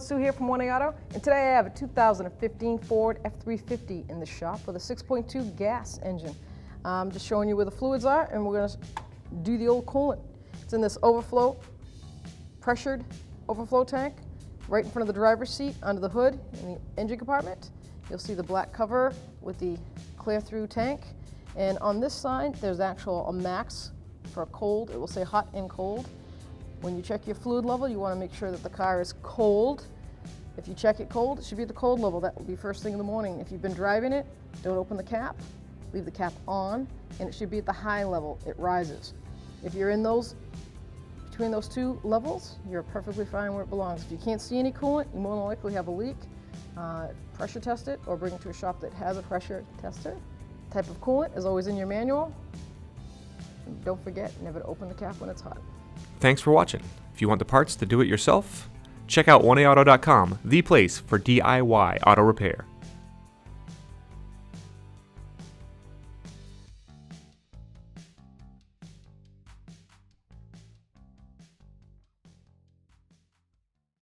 Sue here from 1A Auto, and today I have a 2015 Ford F350 in the shop with a 6.2 gas engine. I'm just showing you where the fluids are, and we're going to do the old coolant. It's in this pressured overflow tank right in front of the driver's seat, under the hood in the engine compartment. You'll see the black cover with the clear through tank, and on this side there's a max for cold. It will say hot and cold. When you check your fluid level, you want to make sure that the car is cold. If you check it cold, it should be at the cold level. That will be first thing in the morning. If you've been driving it, don't open the cap, leave the cap on, and it should be at the high level. It rises. If you're in between those two levels, you're perfectly fine where it belongs. If you can't see any coolant, you more than likely have a leak. Pressure test it or bring it to a shop that has a pressure tester. Type of coolant is always in your manual. And don't forget, never to open the cap when it's hot. Thanks for watching. If you want the parts to do it yourself, check out 1AAuto.com, the place for DIY auto repair.